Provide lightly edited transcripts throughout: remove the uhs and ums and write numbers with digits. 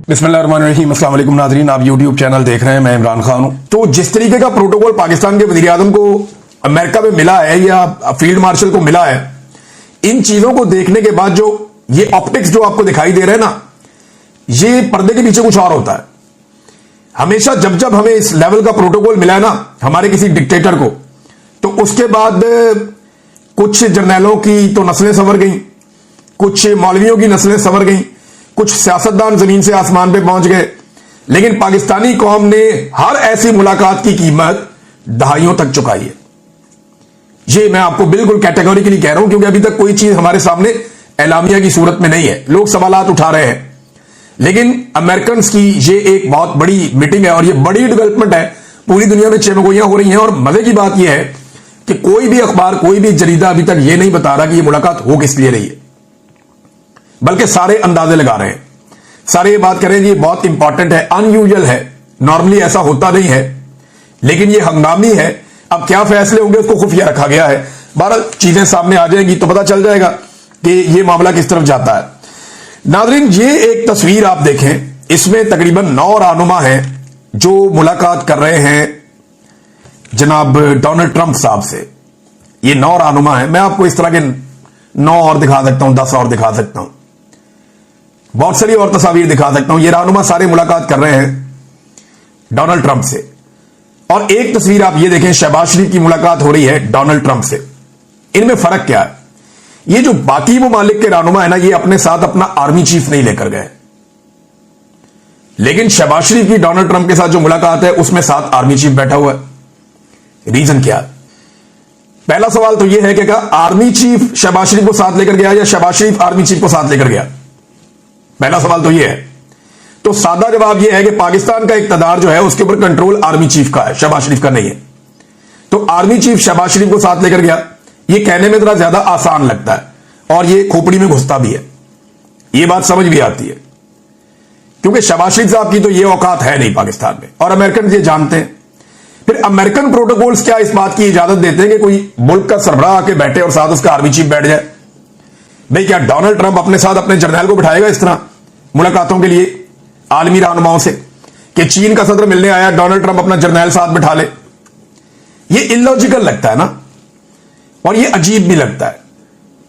बिस्मिल्लाहिर्रहमानिर्रहीम। अस्सलाम वालेकुम नाज़रीन, आप यूट्यूब चैनल देख रहे हैं, मैं इमरान खान हूं। तो जिस तरीके का प्रोटोकॉल पाकिस्तान के वज़ीर आज़म को अमेरिका में मिला है या फील्ड मार्शल को मिला है, इन चीजों को देखने के बाद जो ये ऑप्टिक्स जो आपको दिखाई दे रहे हैं ना, ये पर्दे के पीछे कुछ और होता है। हमेशा जब जब हमें इस लेवल का प्रोटोकॉल मिला है ना हमारे किसी डिक्टेटर को, तो उसके बाद कुछ जर्नैलों की तो नस्लें संवर गई, कुछ मौलवियों की नस्लें संवर गई, कुछ सियासतदान जमीन से आसमान पे पहुंच गए। लेकिन पाकिस्तानी कौम ने हर ऐसी मुलाकात की कीमत दहाइयों तक चुकाई है। ये मैं आपको बिल्कुल कैटेगोरिकली कह रहा हूं, क्योंकि अभी तक कोई चीज हमारे सामने एलामिया की सूरत में नहीं है। लोग सवालात उठा रहे हैं, लेकिन अमेरिकन की ये एक बहुत बड़ी मीटिंग है और ये बड़ी डेवलपमेंट है। पूरी दुनिया में चेमगोइयां हो रही हैं और मजे की बात यह है कि कोई भी अखबार, कोई भी जरीदा अभी तक ये नहीं बता रहा कि ये मुलाकात हो किस लिए रही है, बल्कि सारे अंदाजे लगा रहे हैं। सारे ये बात करें कि ये बहुत इंपॉर्टेंट है, अनयूजुअल है, नॉर्मली ऐसा होता नहीं है, लेकिन ये हंगामी है। अब क्या फैसले होंगे उसको खुफिया रखा गया है। 12 चीजें सामने आ जाएंगी तो पता चल जाएगा कि ये मामला किस तरफ जाता है। नाज़रीन, ये एक तस्वीर आप देखें, इसमें तकरीबन 9 रहनुमा हैं जो मुलाकात कर रहे हैं जनाब डोनाल्ड ट्रंप साहब से। ये 9 रहनुमा हैं। मैं आपको इस तरह के 9 और दिखा सकता हूं, 10 और दिखा सकता हूं, बहुत सारी और तस्वीर दिखा सकता हूं। ये रहनुमा सारे मुलाकात कर रहे हैं डोनाल्ड ट्रंप से। और एक तस्वीर आप ये देखें, शहबाज शरीफ की मुलाकात हो रही है डोनाल्ड ट्रंप से। इनमें फर्क क्या है? ये जो बाकी ममालिक के रहनुमा है ना, ये अपने साथ अपना आर्मी चीफ नहीं लेकर गए, लेकिन शहबाज शरीफ की डोनाल्ड ट्रंप के साथ जो मुलाकात है उसमें साथ आर्मी चीफ बैठा हुआ है। रीजन क्या है? पहला सवाल तो यह है कि क्या आर्मी चीफ शहबाज शरीफ को साथ लेकर गया या शहबाज शरीफ आर्मी चीफ को साथ लेकर गया? पहला सवाल तो यह है। तो सादा जवाब यह है कि पाकिस्तान का इक्तदार जो है उसके ऊपर कंट्रोल आर्मी चीफ का है, शहबाज शरीफ का नहीं है। तो आर्मी चीफ शहबाज शरीफ को साथ लेकर गया, यह कहने में जरा ज्यादा आसान लगता है और यह खोपड़ी में घुसता भी है। यह बात समझ भी आती है, क्योंकि शहबाज शरीफ साहब की तो यह औकात है नहीं पाकिस्तान में, और अमेरिकन ये जानते हैं। फिर अमेरिकन प्रोटोकॉल्स क्या इस बात की इजाजत देते हैं कि कोई मुल्क का सरबराह आके बैठे और साथ उसका आर्मी चीफ बैठ जाए? भाई, क्या डोनाल्ड ट्रंप अपने साथ अपने जर्नैल को बिठाएगा इस तरह मुलाकातों के लिए आलमी रहनुमाओं से कि चीन का सदर मिलने आया, डोनाल्ड ट्रंप अपना जर्नैल साथ बिठा ले? यह इलॉजिकल लगता है ना, और यह अजीब भी लगता है।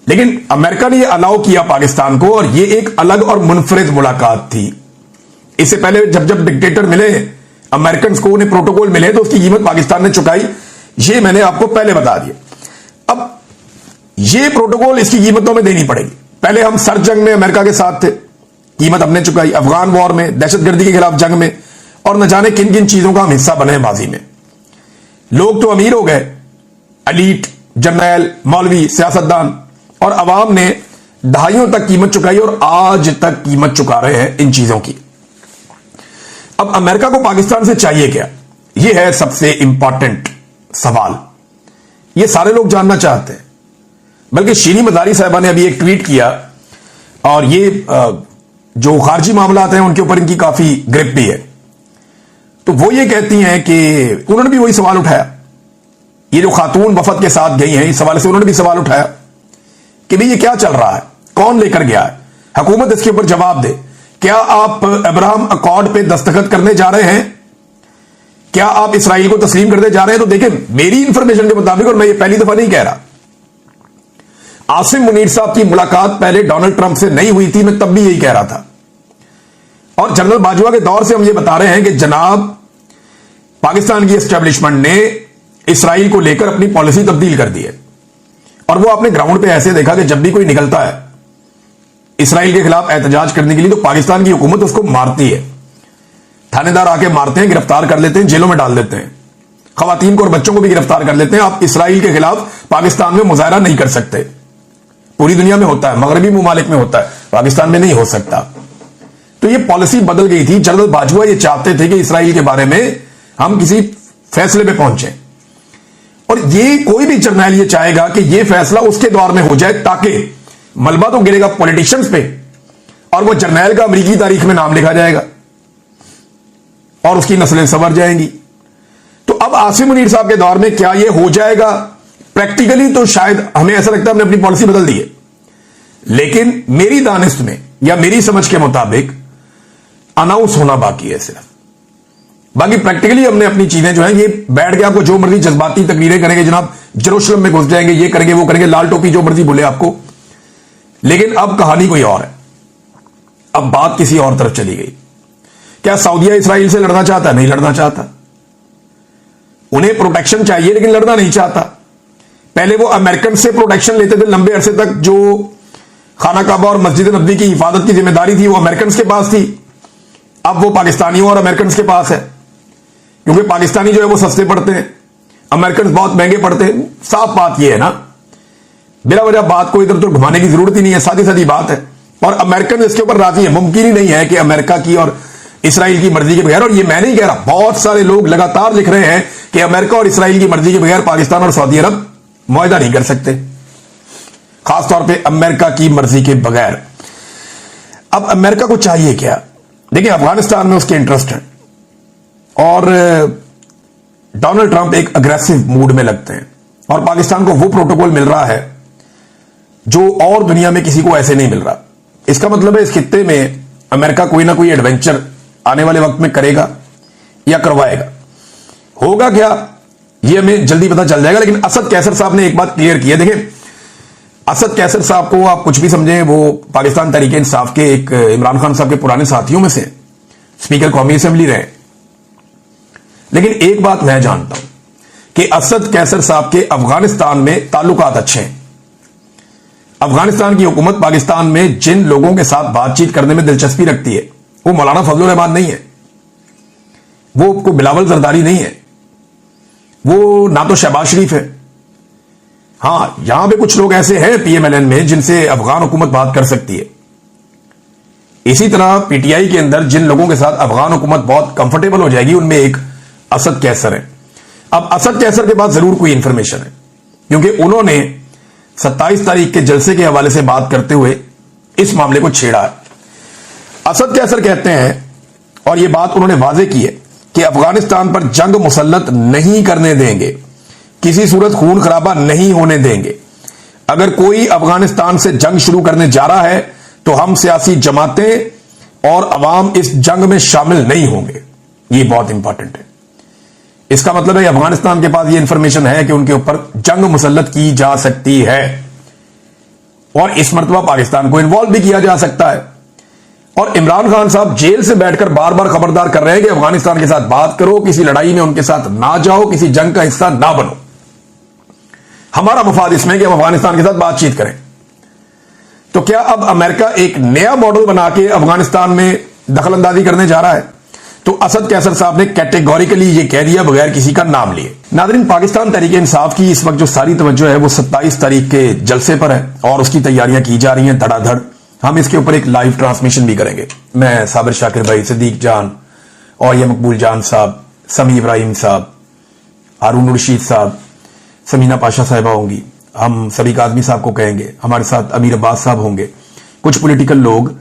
लेकिन अमेरिका ने यह अलाउ किया पाकिस्तान को, और यह एक अलग और मुनफरिद मुलाकात थी। इससे पहले जब जब डिक्टेटर मिले अमेरिकन को, उन्हें प्रोटोकॉल मिले, तो उसकी कीमत पाकिस्तान ने चुकाई। यह मैंने आपको पहले बता दिया। अब यह प्रोटोकॉल इसकी कीमतों में देनी पड़ेगी। पहले हम सर जंग में अमेरिका के साथ थे, कीमत हमने चुकाई। अफगान वॉर में, दहशतगर्दी के खिलाफ जंग में, और न जाने किन किन चीजों का हम हिस्सा बने माजी में। लोग तो अमीर हो गए, अलीट, जर्नैल, मौलवी, सियासतदान, और अवाम ने दहाइयों तक कीमत चुकाई और आज तक कीमत चुका रहे हैं इन चीजों की। अब अमेरिका को पाकिस्तान से चाहिए क्या? यह है सबसे इंपॉर्टेंट सवाल। यह सारे लोग जानना चाहते हैं। बल्कि शीरी मजारी साहिबा ने अभी एक ट्वीट किया, और ये जो खारजी मामला हैं उनके ऊपर इनकी काफी ग्रिप भी है। तो वो ये कहती हैं कि उन्होंने भी वही सवाल उठाया, ये जो खातून वफद के साथ गई हैं, इस सवाल से उन्होंने भी सवाल उठाया कि भाई ये क्या चल रहा है, कौन लेकर गया है, हुकूमत इसके ऊपर जवाब दे। क्या आप अब्राहम अकॉर्ड पे दस्तखत करने जा रहे हैं? क्या आप इसराइल को तस्लीम करने जा रहे हैं? तो देखें, मेरी इंफॉर्मेशन के मुताबिक, और मैं ये पहली दफा नहीं कह रहा, आसिम मुनीर साहब की मुलाकात पहले डोनाल्ड ट्रंप से नहीं हुई थी। मैं तब भी यही कह रहा था, और जनरल बाजवा के दौर से हम ये बता रहे हैं कि जनाब पाकिस्तान की एस्टेब्लिशमेंट ने इसराइल को लेकर अपनी पॉलिसी तब्दील कर दी है। और वो आपने ग्राउंड पे ऐसे देखा कि जब भी कोई निकलता है इसराइल के खिलाफ एहतजाज करने के लिए, तो पाकिस्तान की हुकूमत उसको मारती है। थानेदार आके मारते हैं, गिरफ्तार कर लेते हैं, जेलों में डाल देते हैं, खवातीन को और बच्चों को भी गिरफ्तार कर लेते हैं। आप इसराइल के खिलाफ पाकिस्तान में मुजाहरा नहीं कर सकते। पूरी दुनिया में होता है, मगरबी मुमालिक में होता है, पाकिस्तान में नहीं हो सकता। तो ये पॉलिसी बदल गई थी। जनरल बाजवा ये चाहते थे कि इसराइल के बारे में हम किसी फैसले पे पहुंचे, और ये कोई भी जर्नैल ये चाहेगा कि ये फैसला उसके दौर में हो जाए, ताकि मलबा तो गिरेगा पॉलिटिशियंस पे, और वो जर्नैल का अमेरिकी तारीख में नाम लिखा जाएगा और उसकी नस्लें संवर जाएंगी। तो अब आसिम मुनीर साहब के दौर में क्या ये हो जाएगा? प्रैक्टिकली तो शायद हमें ऐसा लगता है हमने अपनी पॉलिसी बदल दी है, लेकिन मेरी दानिश में या मेरी समझ के मुताबिक अनाउंस होना बाकी है सिर्फ। बाकी प्रैक्टिकली हमने अपनी चीजें जो है ये बैठ के आपको जो मर्जी जज्बाती तकरीरें करेंगे, जनाब जेरूशलेम में घुस जाएंगे, ये करेंगे वो करेंगे, लाल टोपी जो मर्जी बोले आपको, लेकिन अब कहानी कोई और है। अब बात किसी और तरफ चली गई। क्या सऊदीया इसराइल से लड़ना चाहता? नहीं लड़ना चाहता। उन्हें प्रोटेक्शन चाहिए लेकिन लड़ना नहीं चाहता। पहले वो अमेरिकन से प्रोटेक्शन लेते थे लंबे अरसे तक, जो खाना काबा और मस्जिद नबी की हिफाजत की जिम्मेदारी थी वो अमेरिकन के पास थी। अब वो पाकिस्तानियों और अमेरिकन के पास है, क्योंकि पाकिस्तानी जो है वो सस्ते पड़ते हैं, अमेरिकन बहुत महंगे पड़ते हैं। साफ बात यह है ना, बिना वजह बात को इधर उधर घुमाने की जरूरत ही नहीं है, सादी सादी बात है। और अमेरिकन इसके ऊपर राजी है। मुमकिन ही नहीं है कि अमेरिका की और इसराइल की मर्जी के बगैर, और ये मैं नहीं कह रहा, बहुत सारे लोग लगातार लिख रहे हैं कि अमेरिका और इसराइल की मर्जी के बगैर पाकिस्तान और सऊदी अरब मुआहदा नहीं कर सकते, खासतौर पे अमेरिका की मर्जी के बगैर। अब अमेरिका को चाहिए क्या? देखिए, अफगानिस्तान में उसके इंटरेस्ट है और डोनाल्ड ट्रंप एक अग्रेसिव मूड में लगते हैं, और पाकिस्तान को वो प्रोटोकॉल मिल रहा है जो और दुनिया में किसी को ऐसे नहीं मिल रहा। इसका मतलब है इस खित्ते में अमेरिका कोई ना कोई एडवेंचर आने वाले वक्त में करेगा या करवाएगा। होगा क्या ये हमें जल्दी पता चल जाएगा। लेकिन असद कैसर साहब ने एक बात क्लियर की है। देखिए, असद कैसर साहब को आप कुछ भी समझें, वो पाकिस्तान तहरीक इंसाफ के एक इमरान खान साहब के पुराने साथियों में से स्पीकर कौमी असेंबली रहे। लेकिन एक बात मैं जानता हूं कि असद कैसर साहब के अफगानिस्तान में ताल्लुकात अच्छे हैं। अफगानिस्तान की हुकूमत पाकिस्तान में जिन लोगों के साथ बातचीत करने में दिलचस्पी रखती है वो मौलाना फजलुर रहमान नहीं है, वो कोई बिलावल जरदारी नहीं है, वो ना तो शहबाज शरीफ है। हां, यहां पे कुछ लोग ऐसे हैं पीएमएलएन में जिनसे अफगान हुकूमत बात कर सकती है। इसी तरह पीटीआई के अंदर जिन लोगों के साथ अफगान हुकूमत बहुत कंफर्टेबल हो जाएगी उनमें एक असद कैसर है। अब असद कैसर के पास जरूर कोई इंफॉर्मेशन है, क्योंकि उन्होंने 27 तारीख के जलसे के हवाले से बात करते हुए इस मामले को छेड़ा है। असद कैसर कहते हैं, और यह बात उन्होंने वाजे की है, कि अफगानिस्तान पर जंग मुसल्लत नहीं करने देंगे, किसी सूरत खून खराबा नहीं होने देंगे। अगर कोई अफगानिस्तान से जंग शुरू करने जा रहा है तो हम सियासी जमातें और अवाम इस जंग में शामिल नहीं होंगे। यह बहुत इंपॉर्टेंट है। इसका मतलब है अफगानिस्तान के पास यह इंफॉर्मेशन है कि उनके ऊपर जंग मुसल्लत की जा सकती है, और इस मरतबा पाकिस्तान को इन्वॉल्व भी किया जा सकता है। और इमरान खान साहब जेल से बैठकर बार बार खबरदार कर रहे हैं कि अफगानिस्तान के साथ बात करो, किसी लड़ाई में उनके साथ ना जाओ, किसी जंग का हिस्सा ना बनो। हमारा मफाद इसमें कि हम अफगानिस्तान के साथ बातचीत करें। तो क्या अब अमेरिका एक नया मॉडल बना के अफगानिस्तान में दखलंदाजी करने जा रहा है? तो असद कैसर साहब ने कैटेगोरिकली ये कह दिया बगैर किसी का नाम लिए। नाज़रीन, पाकिस्तान तहरीक इंसाफ की इस वक्त जो सारी तवज्जो है वो 27 तारीख के जलसे पर है और उसकी तैयारियां की जा रही हैं धड़ाधड़। हम इसके ऊपर एक लाइव ट्रांसमिशन भी करेंगे। मैं साबिर शाकिर भाई, सिद्दीक जान और ये मकबूल जान साहब, समी इब्राहिम साहब, हारून रशीद साहब, समीना पाशा साहिबा होंगी, हम सभी आदमी साहब को कहेंगे, हमारे साथ अमीर अब्बास साहब होंगे, कुछ पॉलिटिकल लोग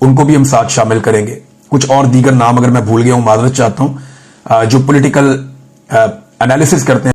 उनको भी हम साथ शामिल करेंगे, कुछ और दीगर नाम अगर मैं भूल गया हूं माजरत चाहता हूं, जो पॉलिटिकल एनालिसिस करते हैं।